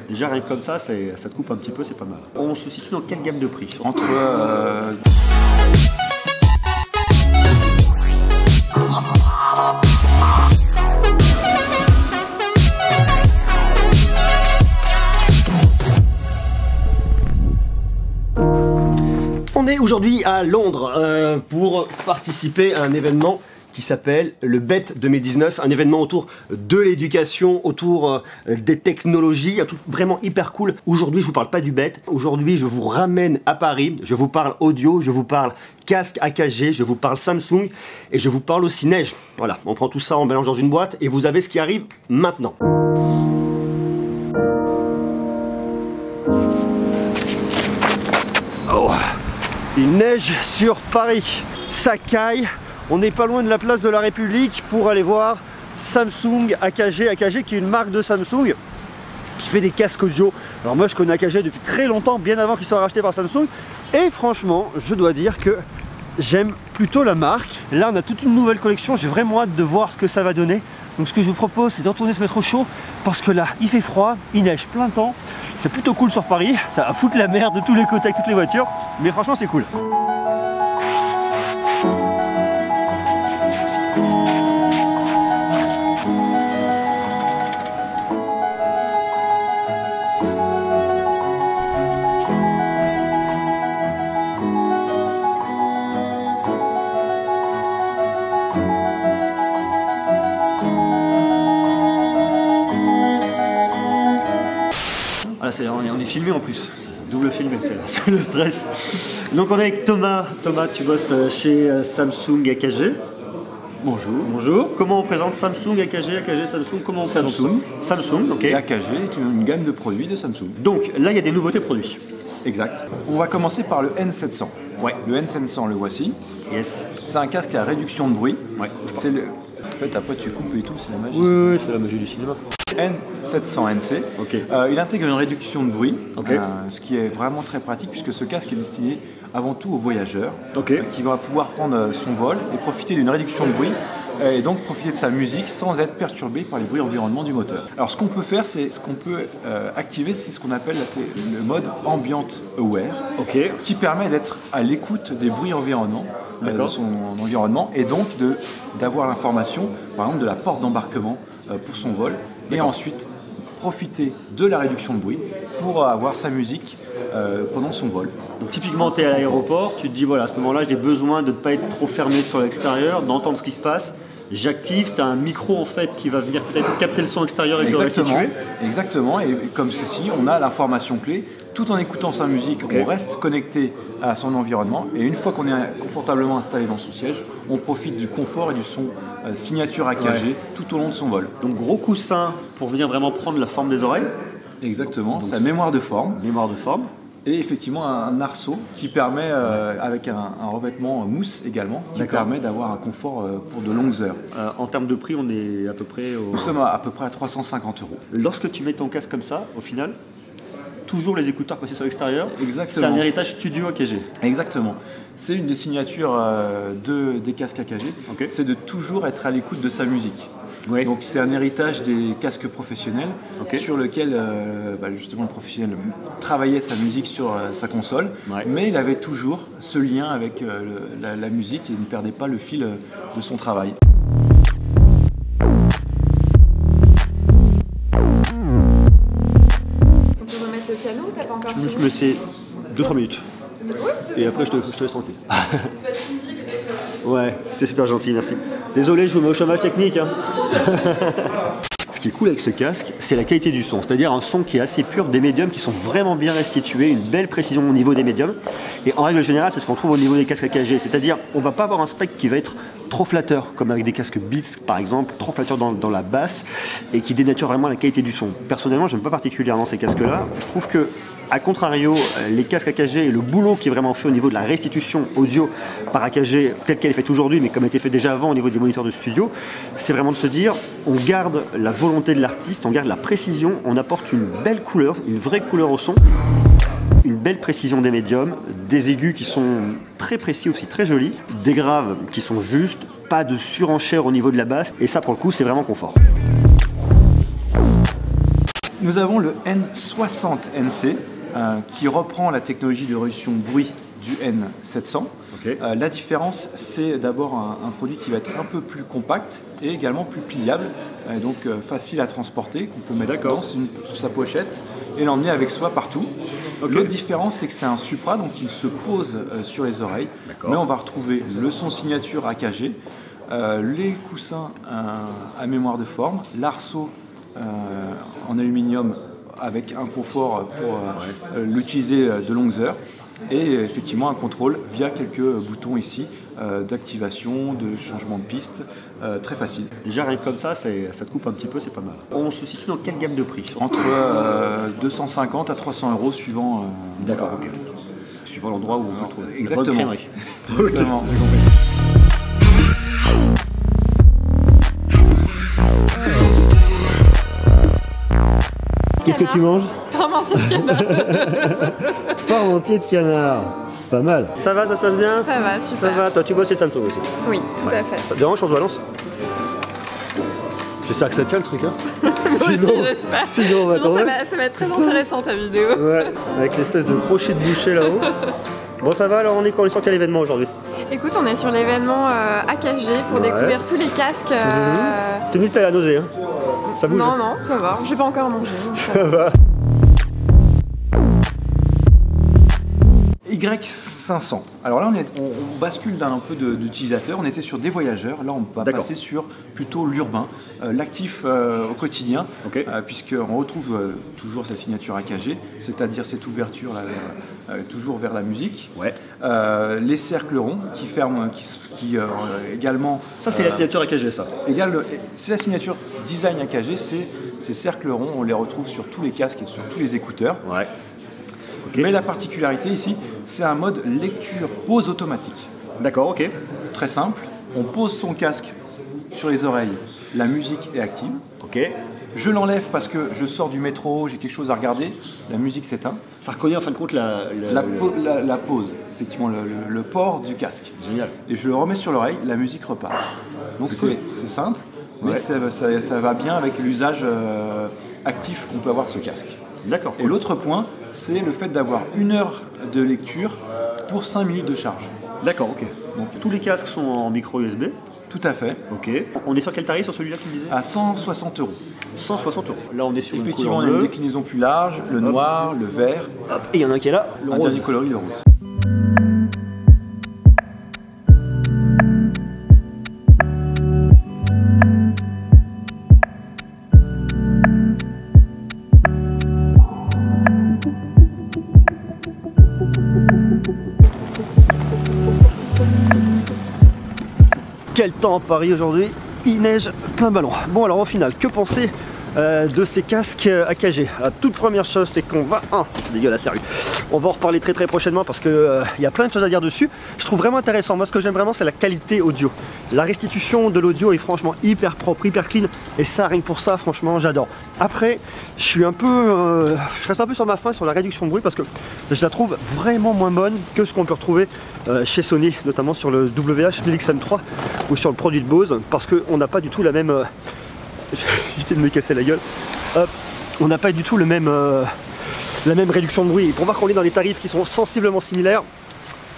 Déjà rien que comme ça, ça te coupe un petit peu, c'est pas mal. On se situe dans quelle gamme de prix? Entre On est aujourd'hui à Londres pour participer à un événement qui s'appelle le BETT 2019, un événement autour de l'éducation, autour des technologies, un truc vraiment hyper cool. Aujourd'hui, je vous parle pas du BETT, aujourd'hui je vous ramène à Paris, je vous parle audio, je vous parle casque AKG, je vous parle Samsung et je vous parle aussi neige. Voilà, on prend tout ça, on mélange dans une boîte et vous avez ce qui arrive maintenant. Oh, il neige sur Paris, ça caille. On n'est pas loin de la place de la République pour aller voir Samsung AKG. AKG qui est une marque de Samsung qui fait des casques audio. Alors moi je connais AKG depuis très longtemps, bien avant qu'ils soient rachetés par Samsung. Et franchement, je dois dire que j'aime plutôt la marque. Là on a toute une nouvelle collection, j'ai vraiment hâte de voir ce que ça va donner. Donc ce que je vous propose c'est de retourner se mettre au chaud parce que là il fait froid, il neige plein temps. C'est plutôt cool sur Paris, ça va foutre la merde de tous les côtés avec toutes les voitures. Mais franchement c'est cool. On est filmé en plus, double filmé, c'est le stress. Donc on est avec Thomas. Thomas, tu bosses chez Samsung AKG. Bonjour. Bonjour. Comment on présente Samsung AKG, AKG Samsung? Comment on présente ça? Samsung, ok. Et AKG est une gamme de produits de Samsung. Donc là il y a des nouveautés produits. Exact. On va commencer par le N700. Ouais. Le N700, le voici. Yes. C'est un casque à réduction de bruit. Ouais. C'est le... En fait, après tu coupes et tout, c'est la magie. Oui, c'est la magie du cinéma. N700NC. Okay. Il intègre une réduction de bruit, okay. Ce qui est vraiment très pratique puisque ce casque est destiné avant tout aux voyageurs, okay. Qui va pouvoir prendre son vol et profiter d'une réduction de bruit et donc profiter de sa musique sans être perturbé par les bruits environnement du moteur. Alors ce qu'on peut faire, c'est ce qu'on peut activer, c'est ce qu'on appelle le mode Ambient Aware, okay. Qui permet d'être à l'écoute des bruits environnement. De son environnement et donc d'avoir l'information par exemple de la porte d'embarquement pour son vol et ensuite profiter de la réduction de bruit pour avoir sa musique pendant son vol. Donc, typiquement tu es à l'aéroport, tu te dis voilà à ce moment là j'ai besoin de ne pas être trop fermé sur l'extérieur, d'entendre ce qui se passe. J'active, tu as un micro en fait qui va venir peut-être capter le son extérieur et le restituer. Exactement, et comme ceci on a l'information clé. Tout en écoutant sa musique, okay. On reste connecté à son environnement et une fois qu'on est confortablement installé dans son siège, on profite du confort et du son signature AKG ouais. Tout au long de son vol. Donc gros coussin pour venir vraiment prendre la forme des oreilles. Exactement, sa mémoire de forme. Mémoire de forme. Et effectivement un arceau qui permet, avec un revêtement mousse également, qui permet d'avoir un confort pour de longues heures. En termes de prix, on est à peu près au... Nous sommes à peu près à 350 €. Lorsque tu mets ton casque comme ça, au final, toujours les écouteurs passés sur l'extérieur. Exactement. C'est un héritage studio AKG. Exactement. C'est une des signatures des casques AKG. Okay. C'est de toujours être à l'écoute de sa musique. Ouais. Donc c'est un héritage des casques professionnels sur lequel justement le professionnel travaillait sa musique sur sa console, mais il avait toujours ce lien avec la musique et il ne perdait pas le fil de son travail. Je me sais 2-3 minutes. Et après je te laisse tranquille. Ouais, t'es super gentil, merci. Désolé, je vous mets au chômage technique. Hein. Ce qui est cool avec ce casque, c'est la qualité du son. C'est-à-dire un son qui est assez pur, des médiums qui sont vraiment bien restitués, une belle précision au niveau des médiums. Et en règle générale, c'est ce qu'on trouve au niveau des casques AKG. C'est-à-dire, on va pas avoir un spectre qui va être trop flatteur, comme avec des casques Beats par exemple, trop flatteur dans la basse et qui dénature vraiment la qualité du son. Personnellement, j'aime pas particulièrement ces casques-là. Je trouve que, à contrario, les casques AKG et le boulot qui est vraiment fait au niveau de la restitution audio par AKG, telle qu'elle est faite aujourd'hui, mais comme elle était faite déjà avant au niveau des moniteurs de studio, c'est vraiment de se dire, on garde la volonté de l'artiste, on garde la précision, on apporte une belle couleur, une vraie couleur au son, une belle précision des médiums, des aigus qui sont très précis aussi, très jolis, des graves qui sont justes, pas de surenchère au niveau de la basse, et ça pour le coup c'est vraiment confort. Nous avons le N60NC qui reprend la technologie de réduction de bruit du N700. Okay. La différence, c'est d'abord un produit qui va être un peu plus compact et également plus pliable, donc facile à transporter, qu'on peut mettre dans sa pochette et l'emmener avec soi partout. Okay. L'autre différence, c'est que c'est un Supra, donc il se pose sur les oreilles, mais on va retrouver le son signature AKG, les coussins à mémoire de forme, l'arceau en aluminium avec un confort pour l'utiliser de longues heures. Et effectivement un contrôle via quelques boutons ici d'activation, de changement de piste, très facile. Déjà rien que comme ça, ça te coupe un petit peu, c'est pas mal. On se situe dans quelle gamme de prix? Entre 250 à 300 € suivant. D'accord, ok. Suivant l'endroit où on peut trouver. Exactement. Exactement. Qu'est-ce que tu manges? Parmentier de canard. Parmentier de canard. Pas mal. Ça va, ça se passe bien? Ça va, super. Ça va, toi tu bosses chez Samsung aussi? Oui, tout à fait. Ça te dérange, on se balance? J'espère que ça tient le truc, hein. Moi aussi, j'espère. Sinon, ça va être très intéressant ta vidéo. Ouais, avec l'espèce de crochet de boucher là-haut. Bon, ça va, alors on est sur quel événement aujourd'hui? Écoute, on est sur l'événement AKG pour découvrir tous les casques. T'es mis, t'as la nausée, hein? Ça bouge? Non, non, ça va. J'ai pas encore mangé. Ça va. Y500. Alors là, on bascule d'un peu d'utilisateur. On était sur des voyageurs. Là, on va passer sur plutôt l'urbain, l'actif au quotidien, puisqu'on retrouve toujours sa signature AKG, c'est-à-dire cette ouverture là, toujours vers la musique. Ouais. Les cercles ronds qui ferment, qui également. Ça, c'est la signature AKG, ça. C'est la signature design AKG. Ces cercles ronds, on les retrouve sur tous les casques et sur tous les écouteurs. Ouais. Okay. Mais la particularité ici, c'est un mode lecture pause automatique. D'accord, ok. Très simple, on pose son casque sur les oreilles, la musique est active. Ok. Je l'enlève parce que je sors du métro, j'ai quelque chose à regarder, la musique s'éteint. Ça reconnaît en fin de compte la pause, effectivement, le port du casque. Génial. Et je le remets sur l'oreille, la musique repart. Donc c'est simple, mais ça va bien avec l'usage actif qu'on peut avoir de ce casque. D'accord. Et l'autre point, c'est le fait d'avoir 1 heure de lecture pour 5 minutes de charge. D'accord, ok. Donc tous les casques sont en micro USB. Tout à fait. Ok. On est sur quel tarif sur celui-là que tu disais? À 160 €. 160 €. Là, on est sur effectivement, une déclinaison plus large, le noir, le vert. Hop. Et il y en a un qui est là, le rose. Dernier coloris, le rose. Quel temps à Paris aujourd'hui, il neige plein ballon. Bon alors au final, que penser de ces casques AKG? La toute première chose, c'est qu'on va... c'est dégueulasse, sérieux. On va en reparler très prochainement parce que y a plein de choses à dire dessus. Je trouve vraiment intéressant. Moi, ce que j'aime vraiment, c'est la qualité audio. La restitution de l'audio est franchement hyper propre, hyper clean. Et ça, rien que pour ça, franchement, j'adore. Après, je reste un peu sur ma faim sur la réduction de bruit parce que je la trouve vraiment moins bonne que ce qu'on peut retrouver chez Sony, notamment sur le WH-1000XM3 ou sur le produit de Bose, parce qu'on n'a pas du tout la même... J'étais de me casser la gueule. Hop. On n'a pas du tout la même réduction de bruit. Et pour voir qu'on est dans des tarifs qui sont sensiblement similaires,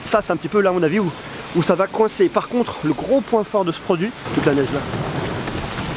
ça c'est un petit peu là à mon avis où ça va coincer. Par contre, le gros point fort de ce produit, toute la neige là,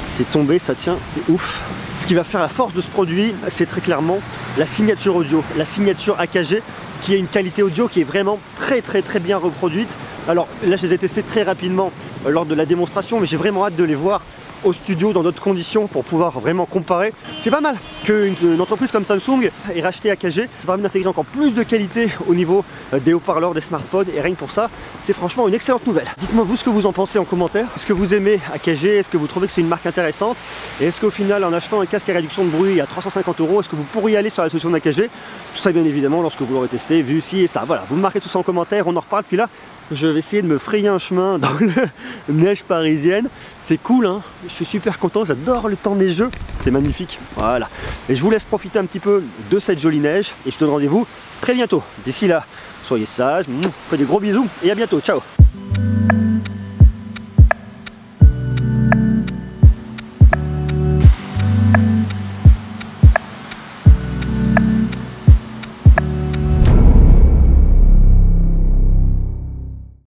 c'est tombé, ça tient, c'est ouf. Ce qui va faire la force de ce produit, c'est très clairement la signature audio, la signature AKG, qui a une qualité audio qui est vraiment très bien reproduite. Alors là, je les ai testés très rapidement lors de la démonstration, mais j'ai vraiment hâte de les voir au studio dans d'autres conditions pour pouvoir vraiment comparer. C'est pas mal qu'une entreprise comme Samsung ait racheté AKG. Ça permet d'intégrer encore plus de qualité au niveau des haut-parleurs, des smartphones, et rien que pour ça, c'est franchement une excellente nouvelle. Dites-moi vous ce que vous en pensez en commentaire. Est-ce que vous aimez AKG? Est-ce que vous trouvez que c'est une marque intéressante? Et est-ce qu'au final, en achetant un casque à réduction de bruit à 350 €, est-ce que vous pourriez aller sur la solution d'AKG? Tout ça bien évidemment lorsque vous l'aurez testé, vu ci et ça. Voilà, vous me marquez tout ça en commentaire, on en reparle. Puis là, je vais essayer de me frayer un chemin dans la neige parisienne. C'est cool, hein, je suis super content, j'adore le temps neigeux, c'est magnifique. Voilà, et je vous laisse profiter un petit peu de cette jolie neige et je te donne rendez-vous très bientôt. D'ici là, soyez sages, faites des gros bisous et à bientôt, ciao.